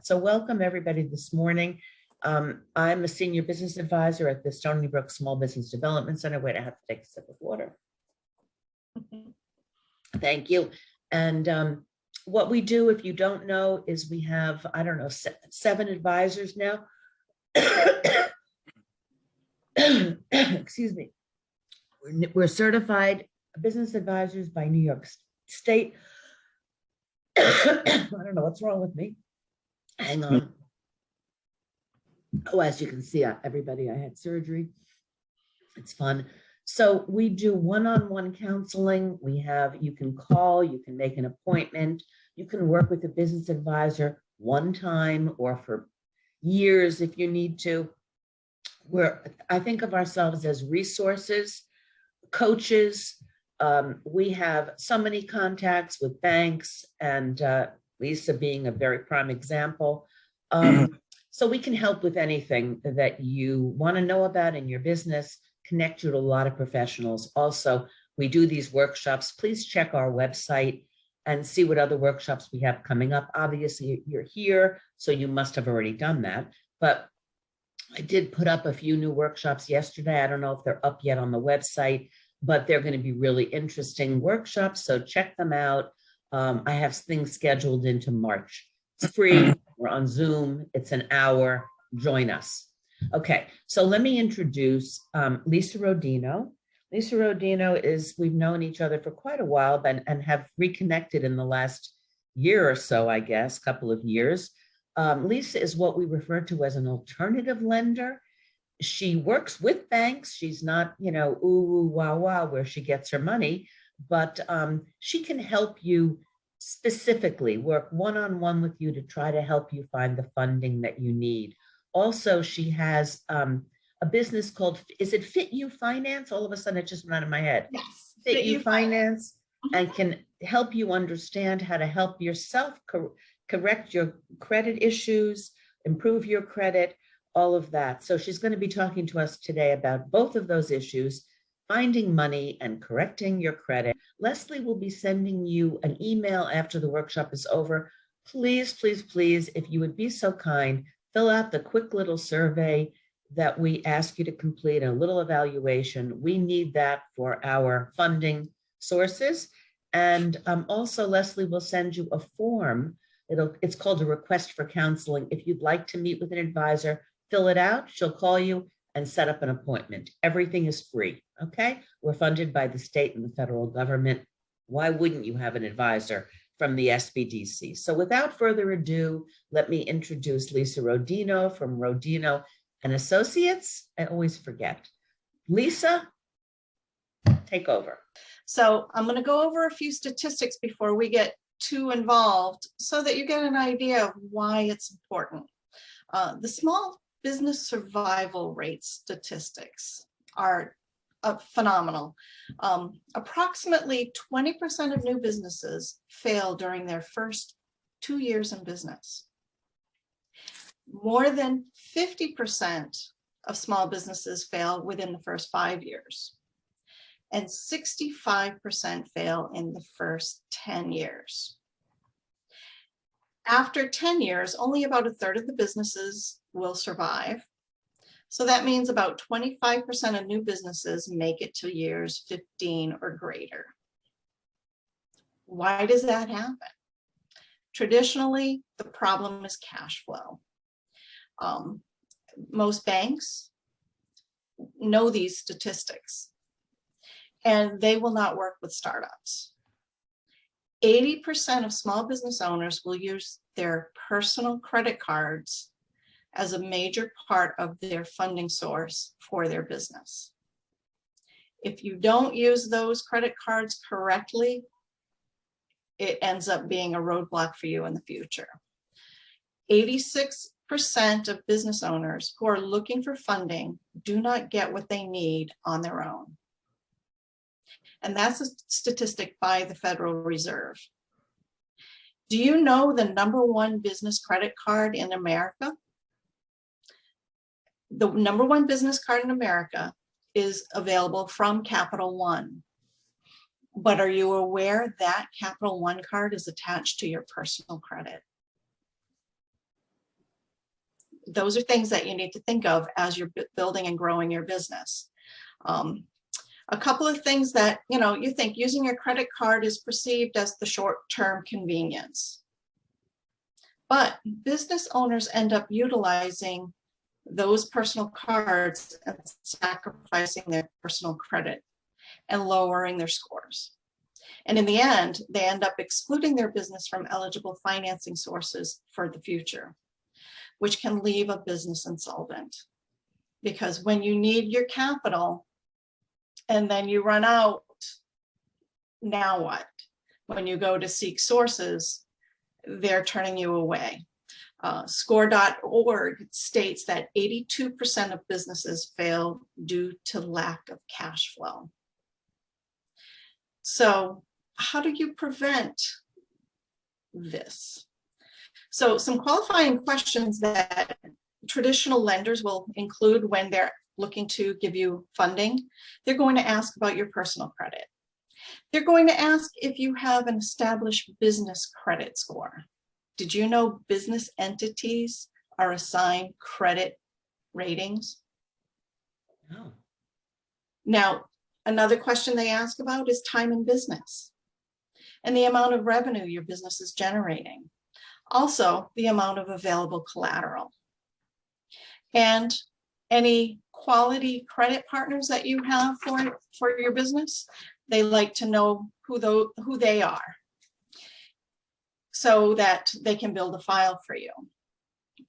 So welcome everybody this morning. I'm a senior business advisor at the Stony Brook Small Business Development Center. Wait, I have to take a sip of water. Thank you. And what we do, if you don't know, is we have, I don't know, 7 advisors now. Excuse me. We're certified business advisors by New York State. I don't know what's wrong with me. Hang on. Oh, as you can see, everybody, I had surgery. It's fun. So we do one-on-one counseling. You can call, you can make an appointment. You can work with a business advisor one time or for years if you need to. I think of ourselves as resources, coaches. We have so many contacts with banks, and Lisa being a very prime example. So we can help with anything that you want to know about in your business, connect you to a lot of professionals. Also, we do these workshops. Please check our website and see what other workshops we have coming up. Obviously, you're here, so you must have already done that. But I did put up a few new workshops yesterday. I don't know if they're up yet on the website, but they're going to be really interesting workshops. So check them out. I have things scheduled into March. It's free. We're on Zoom. It's an hour. Join us. Okay, so let me introduce Lisa Rodino. Lisa Rodino we've known each other for quite a while and have reconnected in the last year or so, I guess, couple of years. Lisa is what we refer to as an alternative lender. She works with banks. She's not, ooh, wow, wow, where she gets her money, but she can help you specifically work one-on-one with you to try to help you find the funding that you need. Also, she has a business called, is it FitUFinance? All of a sudden, it just went out of my head. Yes. FitUFinance, and can help you understand how to help yourself correct your credit issues, improve your credit, all of that. So she's going to be talking to us today about both of those issues, finding money and correcting your credit. Leslie will be sending you an email after the workshop is over. Please, please, please, if you would be so kind, fill out the quick little survey that we ask you to complete, a little evaluation. We need that for our funding sources. And also Leslie will send you a form. It's called a request for counseling. If you'd like to meet with an advisor, fill it out. She'll call you and set up an appointment. Everything is free, okay? We're funded by the state and the federal government. Why wouldn't you have an advisor from the SBDC? So without further ado, let me introduce Lisa Rodino from Rodino Associates. I always forget. Lisa, take over. So I'm going to go over a few statistics before we get too involved so that you get an idea of why it's important. The small business survival rate statistics are phenomenal. Approximately 20% of new businesses fail during their first 2 years in business. More than 50% of small businesses fail within the first 5 years. And 65% fail in the first 10 years. After 10 years, only about a third of the businesses will survive. So that means about 25% of new businesses make it to years 15 or greater. Why does that happen? Traditionally, the problem is cash flow. Most banks know these statistics, and they will not work with startups. 80% of small business owners will use their personal credit cards as a major part of their funding source for their business. If you don't use those credit cards correctly, it ends up being a roadblock for you in the future. 86% of business owners who are looking for funding do not get what they need on their own. And that's a statistic by the Federal Reserve. Do you know the #1 business credit card in America? The #1 business card in America is available from Capital One. But are you aware that Capital One card is attached to your personal credit? those are things that you need to think of as you're building and growing your business. A couple of things that, you think using your credit card is perceived as the short-term convenience. But business owners end up utilizing those personal cards and sacrificing their personal credit and lowering their scores. And in the end, they end up excluding their business from eligible financing sources for the future, which can leave a business insolvent. Because when you need your capital and then you run out, now what? When you go to seek sources, they're turning you away. Score.org states that 82% of businesses fail due to lack of cash flow. So how do you prevent this? So some qualifying questions that traditional lenders will include when they're looking to give you funding. They're going to ask about your personal credit. They're going to ask if you have an established business credit score. Did you know business entities are assigned credit ratings? No. Now, another question they ask about is time in business and the amount of revenue your business is generating. Also, the amount of available collateral. And any quality credit partners that you have for your business, they like to know who they are so that they can build a file for you.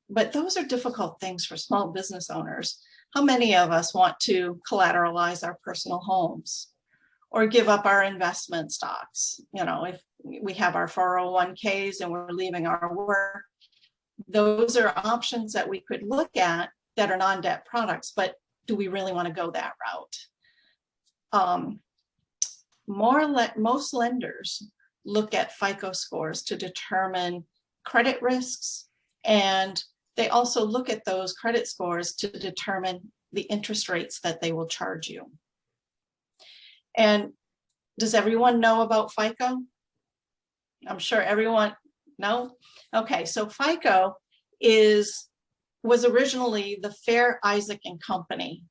But those are difficult things for small business owners. How many of us want to collateralize our personal homes or give up our investment stocks? If we have our 401ks and we're leaving our work, those are options that we could look at that are non-debt products, but do we really want to go that route? Most lenders look at FICO scores to determine credit risks, and they also look at those credit scores to determine the interest rates that they will charge you. And does everyone know about FICO? I'm sure everyone, no? Okay, so FICO was originally the Fair Isaac and Company.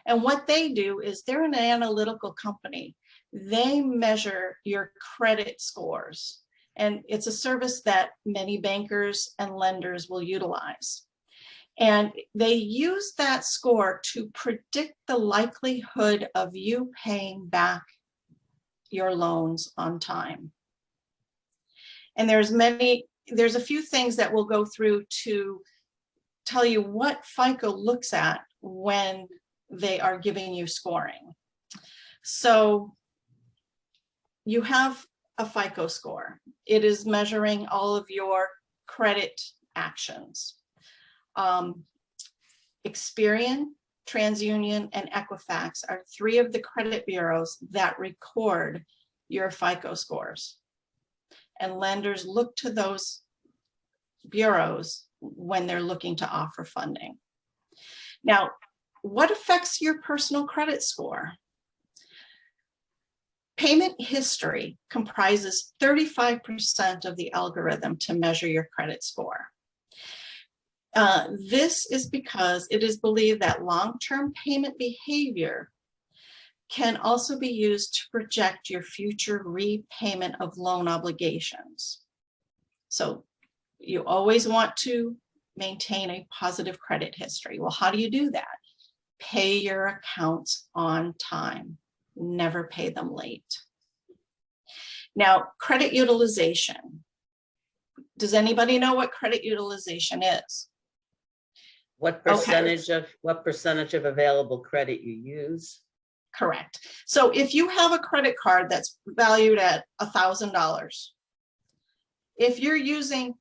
And what they do is they're an analytical company. They measure your credit scores. And it's a service that many bankers and lenders will utilize. And they use that score to predict the likelihood of you paying back your loans on time. And there's a few things that we'll go through to tell you what FICO looks at when they are giving you scoring. So you have a FICO score. It is measuring all of your credit actions. Experian, TransUnion, and Equifax are three of the credit bureaus that record your FICO scores. And lenders look to those bureaus when they're looking to offer funding. Now, what affects your personal credit score? Payment history comprises 35% of the algorithm to measure your credit score. This is because it is believed that long-term payment behavior can also be used to project your future repayment of loan obligations. So you always want to maintain a positive credit history. Well, how do you do that? Pay your accounts on time. Never pay them late. Now, credit utilization. Does anybody know what credit utilization is? What percentage of available credit you use? Correct. So if you have a credit card that's valued at $1,000, if you're using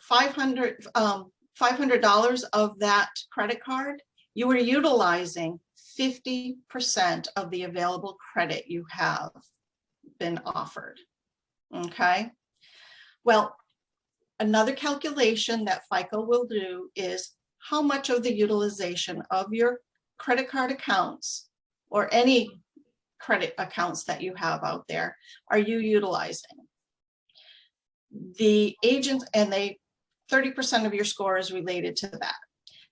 $500 of that credit card, you are utilizing 50% of the available credit you have been offered. Okay. Well, another calculation that FICO will do is how much of the utilization of your credit card accounts or any credit accounts that you have out there are you utilizing. The agents, and they 30% of your score is related to that.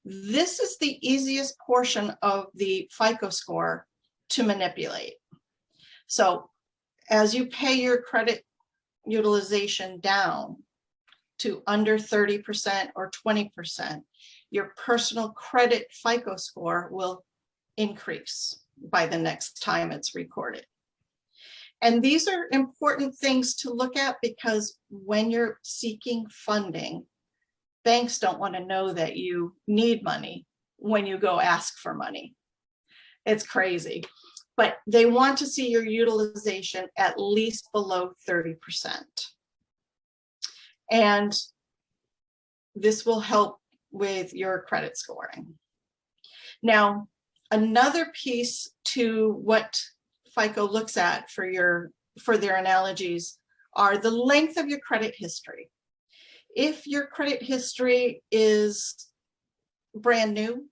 This is the easiest portion of the FICO score to manipulate. So as you pay your credit utilization down to under 30% or 20%, your personal credit FICO score will increase by the next time it's recorded. And these are important things to look at, because when you're seeking funding, banks don't want to know that you need money when you go ask for money. It's crazy, but they want to see your utilization at least below 30%. And this will help with your credit scoring. Now, another piece to what FICO looks at for their analogies are the length of your credit history. If your credit history is brand new,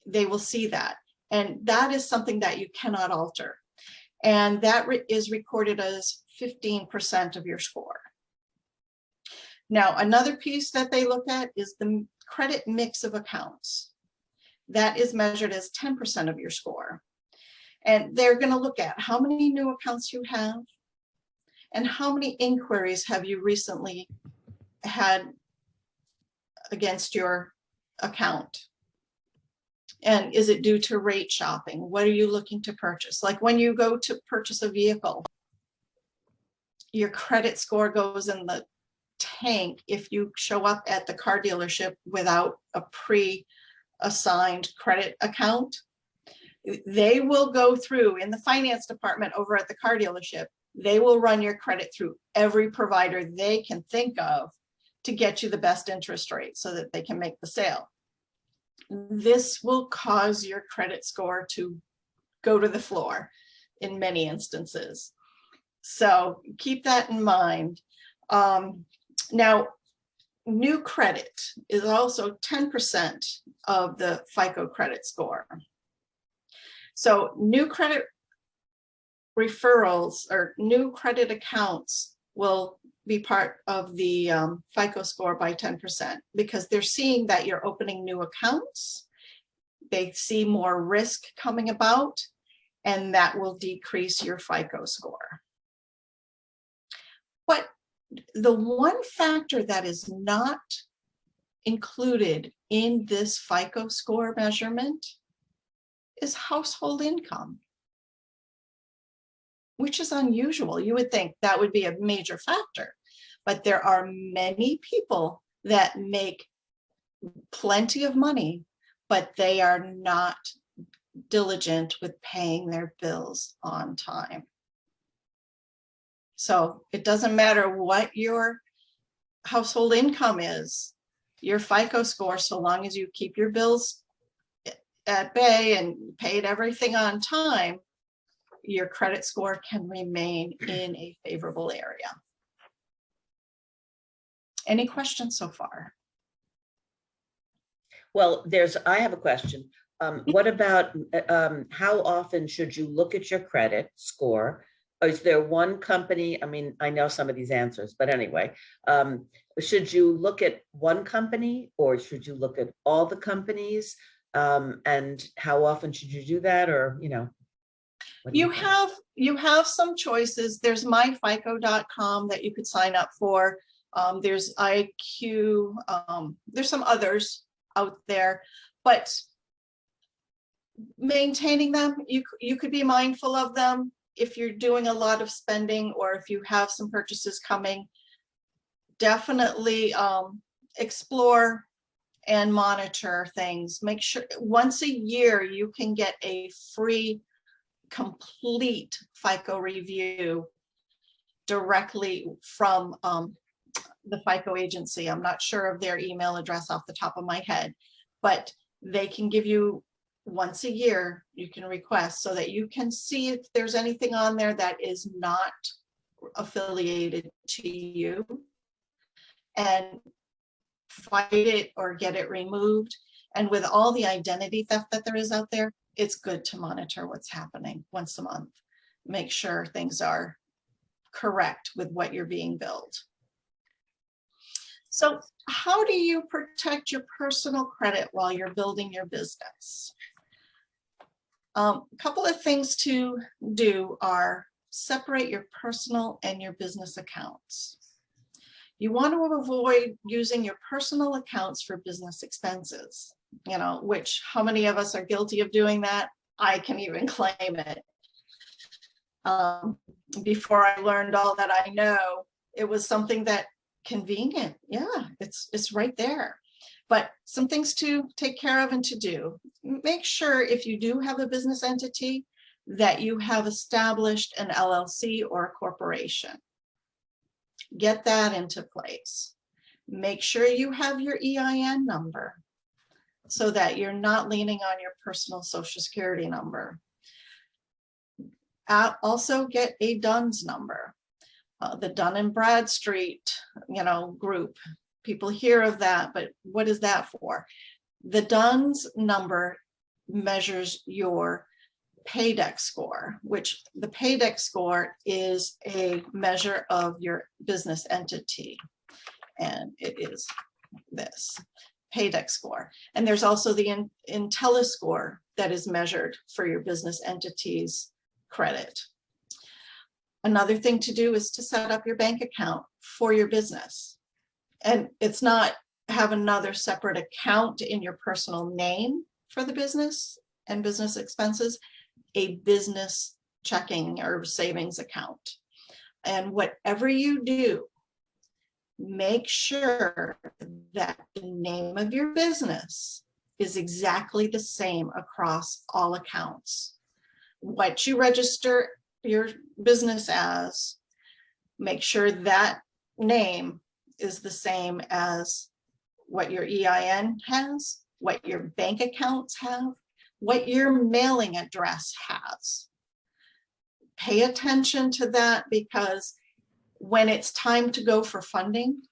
they will see that. And that is something that you cannot alter. And that is recorded as 15% of your score. Now, another piece that they look at is the credit mix of accounts. That is measured as 10% of your score. And they're going to look at how many new accounts you have and how many inquiries have you recently had against your account. And is it due to rate shopping? What are you looking to purchase? Like when you go to purchase a vehicle, your credit score goes in the tank if you show up at the car dealership without a pre-assigned credit account. They will go through in the finance department over at the car dealership. They will run your credit through every provider they can think of to get you the best interest rate so that they can make the sale. This will cause your credit score to go to the floor in many instances. So keep that in mind. Now, new credit is also 10% of the FICO credit score. So new credit referrals or new credit accounts will be part of the FICO score by 10%, because they're seeing that you're opening new accounts. They see more risk coming about, and that will decrease your FICO score. But the one factor that is not included in this FICO score measurement is household income, which is unusual. You would think that would be a major factor, but there are many people that make plenty of money, but they are not diligent with paying their bills on time. So it doesn't matter what your household income is, your FICO score, so long as you keep your bills at bay and paid everything on time, your credit score can remain in a favorable area. Any questions so far? Well, I have a question. What about how often should you look at your credit score? Is there one company? I mean, I know some of these answers, but anyway, should you look at one company or should you look at all the companies? And how often should you do that? Or, you know, you have some choices. There's myfico.com that you could sign up for. There's IQ. There's some others out there, but maintaining them, you could be mindful of them if you're doing a lot of spending or if you have some purchases coming. Definitely explore and monitor things. Make sure once a year you can get a free complete FICO review directly from the FICO agency. I'm not sure of their email address off the top of my head, but they can give you once a year, you can request so that you can see if there's anything on there that is not affiliated to you and fight it or get it removed. And with all the identity theft that there is out there, it's good to monitor what's happening once a month. Make sure things are correct with what you're being billed. So how do you protect your personal credit while you're building your business? A couple of things to do are separate your personal and your business accounts. You want to avoid using your personal accounts for business expenses, which how many of us are guilty of doing that? I can even claim it. Before I learned all that I know, it was something that convenient. Yeah, it's right there. But some things to take care of and to do. Make sure if you do have a business entity that you have established an LLC or a corporation. Get that into place. Make sure you have your EIN number so that you're not leaning on your personal Social Security number. Also get a DUNS number. The Dun and Bradstreet, group. People hear of that, but what is that for? The DUNS number measures your paydex score, which the paydex score is a measure of your business entity. And it is this paydex score. And there's also the IntelliScore that is measured for your business entity's credit. Another thing to do is to set up your bank account for your business. And it's not have another separate account in your personal name for the business and business expenses, a business checking or savings account. And whatever you do, make sure that the name of your business is exactly the same across all accounts. What you register your business as, make sure that name is the same as what your EIN has, what your bank accounts have, what your mailing address has. Pay attention to that, because when it's time to go for funding,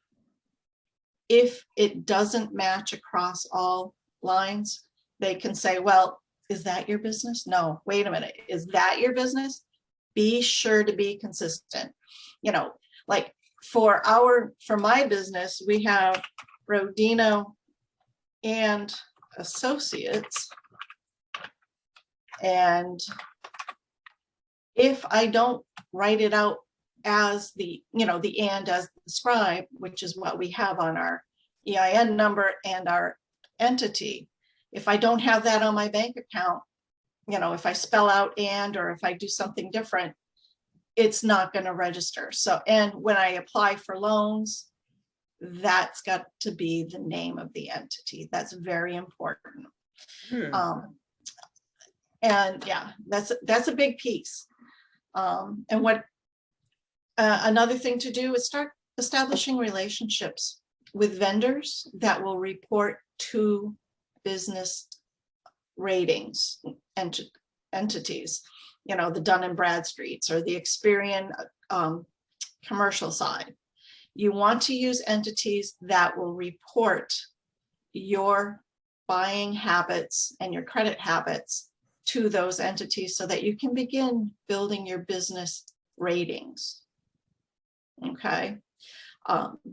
if it doesn't match across all lines, they can say, well, is that your business? No, wait a minute, is that your business? Be sure to be consistent. Like for my business, we have Rodino and Associates. And if I don't write it out as the and as described, which is what we have on our EIN number and our entity, if I don't have that on my bank account, if I spell out and, or if I do something different, it's not going to register. So, and when I apply for loans, that's got to be the name of the entity. That's very important. And yeah, that's a big piece. And what another thing to do is start establishing relationships with vendors that will report to business ratings entities, the Dun and Bradstreets or the Experian commercial side. You want to use entities that will report your buying habits and your credit habits to those entities so that you can begin building your business ratings. Okay.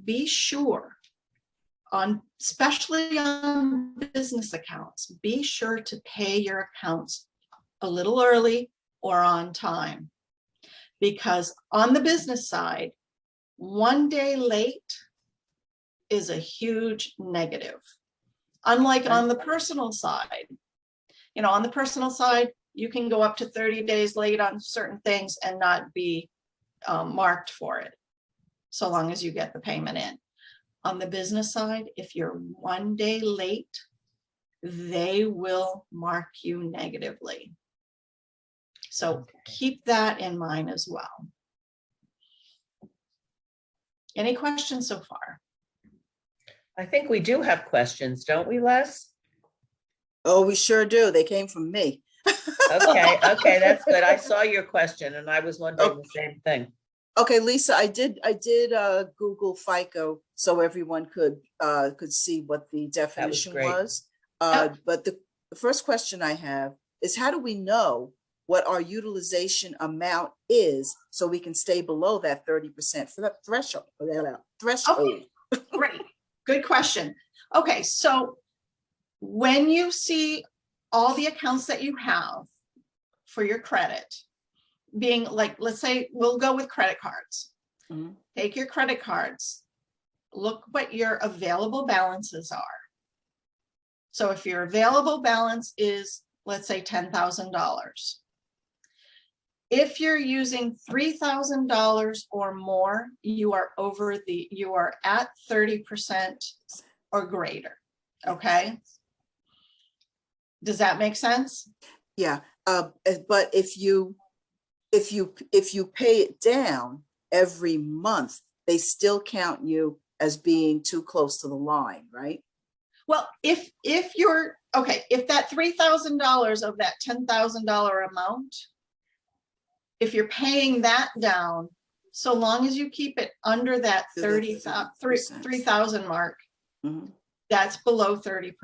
Be sure especially on business accounts, be sure to pay your accounts a little early or on time, because on the business side, one day late is a huge negative. Unlike on the personal side, on the personal side, you can go up to 30 days late on certain things and not be marked for it, so long as you get the payment in. On the business side, if you're one day late, they will mark you negatively. So keep that in mind as well. Any questions so far? I think we do have questions, don't we, Les? Oh, we sure do. They came from me. Okay, that's good. I saw your question and I was wondering the same thing. Okay, Lisa, I did Google Fico so everyone could see what the definition was. But the first question I have is, how do we know what our utilization amount is so we can stay below that 30% for that threshold? Okay. Great. good question. Okay, so when you see all the accounts that you have for your credit, being like, let's say we'll go with credit cards. Mhm. Take your credit cards, look what your available balances are. So if your available balance is, let's say, $10,000, if you're using $3,000 or more, you are at 30% or greater. Okay. Does that make sense? Yeah, but if you pay it down every month, they still count you as being too close to the line, right? Well, if you're okay, if that $3,000 of that $10,000 amount, if you're paying that down, so long as you keep it under that 3,000 mark, Mm-hmm. that's below 30%.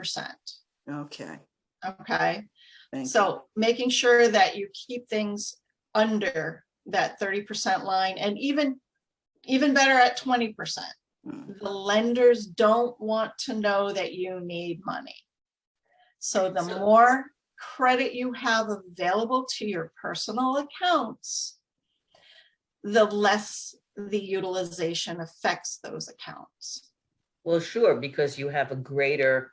Okay. Okay. Thank So you. making sure that you keep things under that 30% line, and even better at 20%. Mm. The lenders don't want to know that you need money. So the more credit you have available to your personal accounts, the less the utilization affects those accounts. Well, sure, because you have greater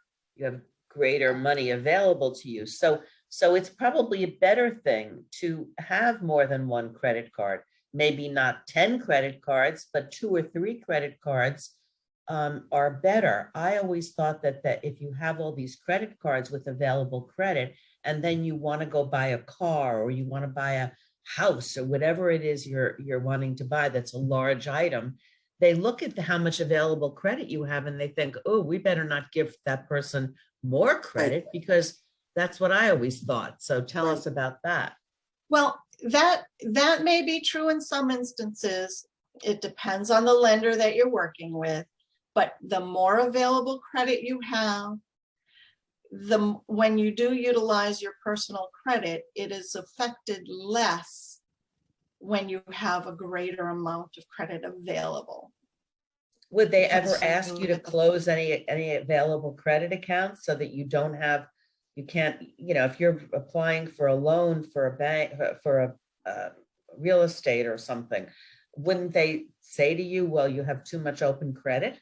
money available to you. So it's probably a better thing to have more than one credit card. Maybe not 10 credit cards, but 2 or 3 credit cards are better. I always thought that if you have all these credit cards with available credit, and then you want to go buy a car, or you want to buy a house, or whatever it is you're wanting to buy that's a large item, they look at how much available credit you have, and they think, oh, we better not give that person more credit, because that's what I always thought. So tell us about that. Well, that may be true in some instances. It depends on the lender that you're working with, but the more available credit you have, when you do utilize your personal credit, it is affected less when you have a greater amount of credit available. Would they ever ask you to close any available credit accounts so that you can't, if you're applying for a loan for a bank, for a real estate or something, wouldn't they say to you, well, you have too much open credit?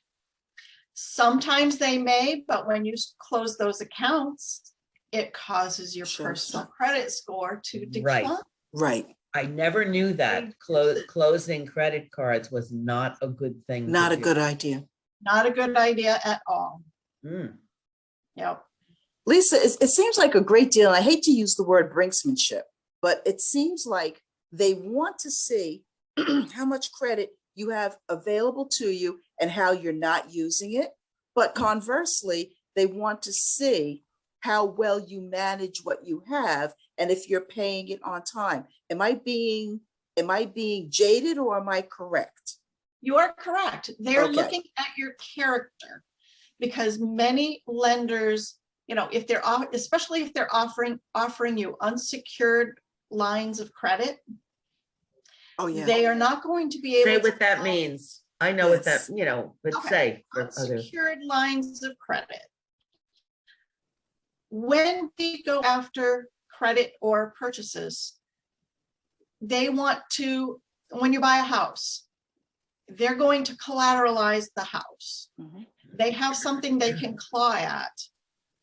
Sometimes they may, but when you close those accounts, it causes your personal credit score to decline. Right. I never knew that closing credit cards was not a good thing. Not a good idea. Not a good idea at all. Mm. Yep. Lisa, it seems like a great deal. I hate to use the word brinksmanship, but it seems like they want to see how much credit you have available to you and how you're not using it. But conversely, they want to see how well you manage what you have and if you're paying it on time. Am I being jaded, or am I correct? You are correct. They're looking at your character, because many lenders, especially if they're offering you unsecured lines of credit, they are not going to be able to say what what that means. I know what that, but say for unsecured lines of credit. When we go after credit or purchases, they want to, when you buy a house, they're going to collateralize the house. Mm-hmm. They have something they can claw at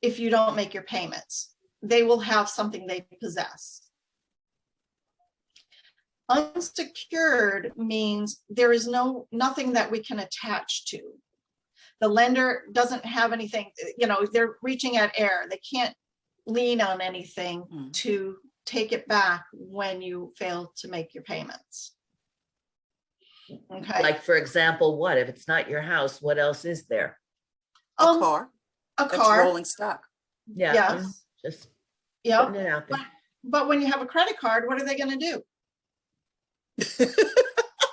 if you don't make your payments. They will have something they possess. Unsecured means there is nothing that we can attach to. The lender doesn't have anything, they're reaching at air. They can't lean on anything to take it back when you fail to make your payments. Okay. Like, for example, what if it's not your house? What else is there? A car. That's rolling stock. Yeah. Yes. Just putting it out there. But when you have a credit card, what are they going to do?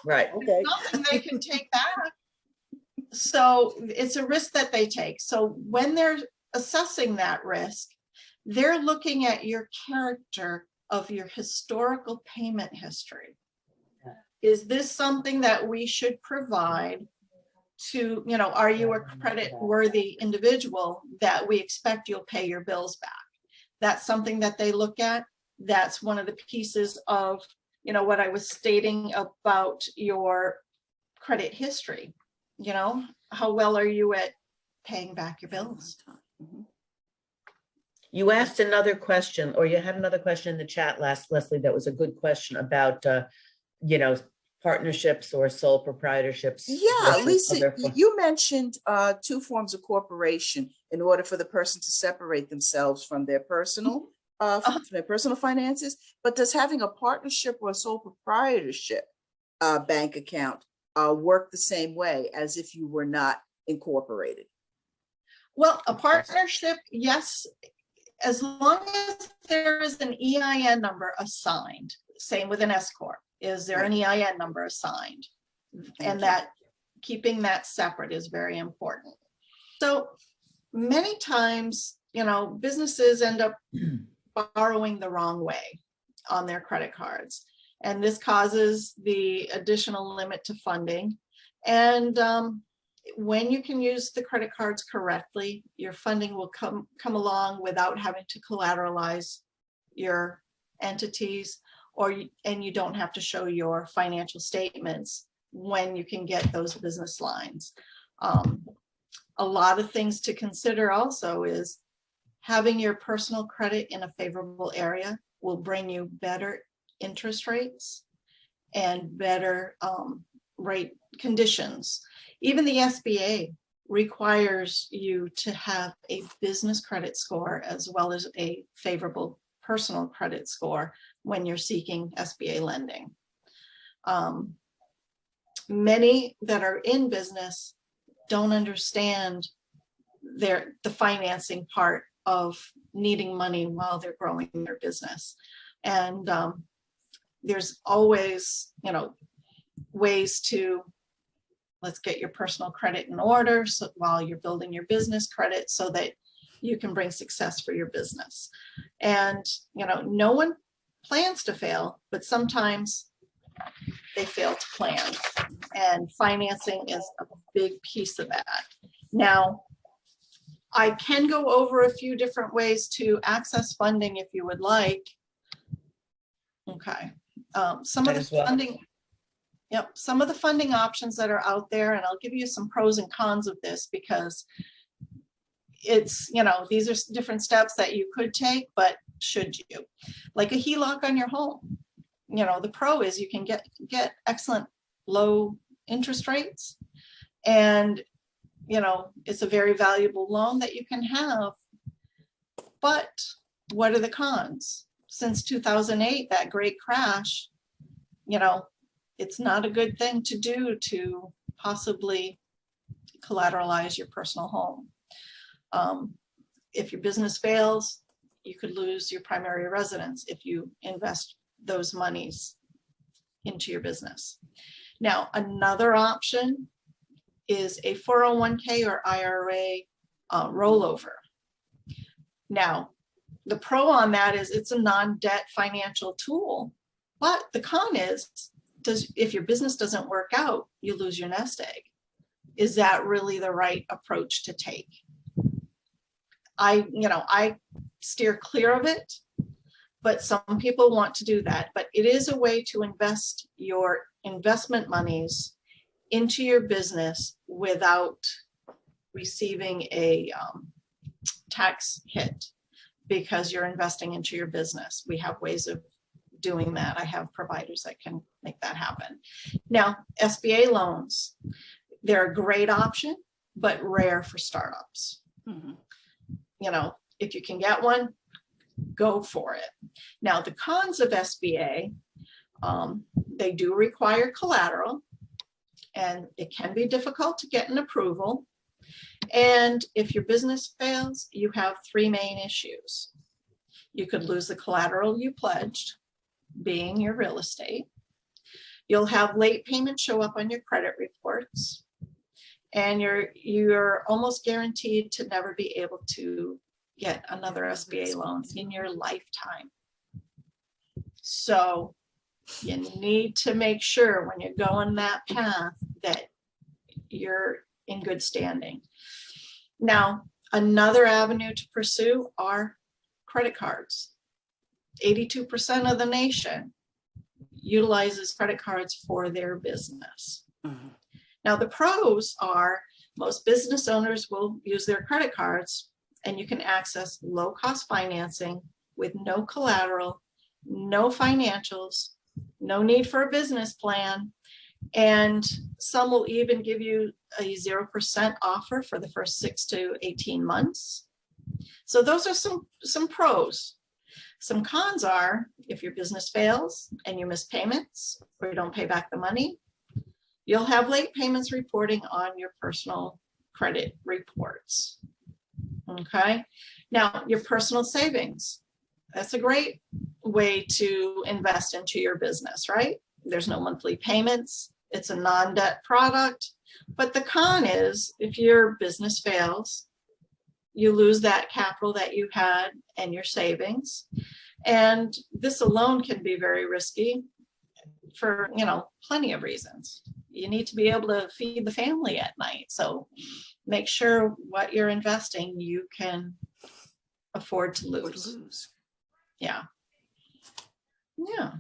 Right. Okay. Nothing they can take back. So it's a risk that they take. So when they're assessing that risk, they're looking at your character of your historical payment history. Is this something that we should provide to, are you a credit worthy individual that we expect you'll pay your bills back? That's something that they look at. That's one of the pieces of, what I was stating about your credit history. How well are you at paying back your bills? You asked another question, or you had another question in the chat Leslie, that was a good question about, partnerships or sole proprietorships. Yeah, Lisa, you mentioned 2 forms of corporation in order for the person to separate themselves from their personal finances. But does having a partnership or a sole proprietorship bank account work the same way as if you were not incorporated? Well, a partnership, yes, as long as there is an EIN number assigned. Same with an S corp. Is there an EIN number assigned? And that keeping that separate is very important. So many times, businesses end up borrowing the wrong way on their credit cards. And this causes the additional limit to funding. And when you can use the credit cards correctly, your funding will come along without having to collateralize your entities, and you don't have to show your financial statements when you can get those business lines. A lot of things to consider also is having your personal credit in a favorable area will bring you better interest rates and better rate conditions. Even the SBA requires you to have a business credit score as well as a favorable personal credit score when you're seeking SBA lending. Many that are in business don't understand the financing part of needing money while they're growing their business. And there's always, ways to, let's get your personal credit in order so while you're building your business credit so that you can bring success for your business. And, no one plans to fail, but sometimes they fail to plan. And financing is a big piece of that. Now, I can go over a few different ways to access funding if you would like. Okay. Some of the funding options that are out there, and I'll give you some pros and cons of this because it's, these are different steps that you could take, but should you? Like a HELOC on your home. The pro is you can get excellent low interest rates, and it's a very valuable loan that you can have. But what are the cons? Since 2008, that great crash, it's not a good thing to do to possibly collateralize your personal home. If your business fails, you could lose your primary residence if you invest those monies into your business. Now, another option is a 401k or IRA rollover. Now, the pro on that is it's a non-debt financial tool, but the con is, if your business doesn't work out, you lose your nest egg. Is that really the right approach to take? I steer clear of it, but some people want to do that. But it is a way to invest your investment monies into your business without receiving a tax hit because you're investing into your business. We have ways of doing that. I have providers that can make that happen. Now, SBA loans, they're a great option, but rare for startups. Mm-hmm. If you can get one, go for it. Now, the cons of SBA, they do require collateral, and it can be difficult to get an approval. And if your business fails, you have 3 main issues. You could lose the collateral you pledged, being your real estate. You'll have late payments show up on your credit reports, and you're almost guaranteed to never be able to get another SBA loan in your lifetime. So you need to make sure when you're going that path that you're in good standing. Now, another avenue to pursue are credit cards. 82% of the nation utilizes credit cards for their business. Mhm. Now, the pros are most business owners will use their credit cards, and you can access low-cost financing with no collateral, no financials, no need for a business plan, and some will even give you a 0% offer for the first 6 to 18 months. So those are some pros. Some cons are if your business fails and you miss payments or you don't pay back the money, you'll have late payments reporting on your personal credit reports. Okay. Now, your personal savings. That's a great way to invest into your business, right? There's no monthly payments. It's a non-debt product. But the con is if your business fails, you lose that capital that you had and your savings. And this alone can be very risky for, plenty of reasons. You need to be able to feed the family at night. So make sure what you're investing, you can afford to lose. Yeah. Yeah.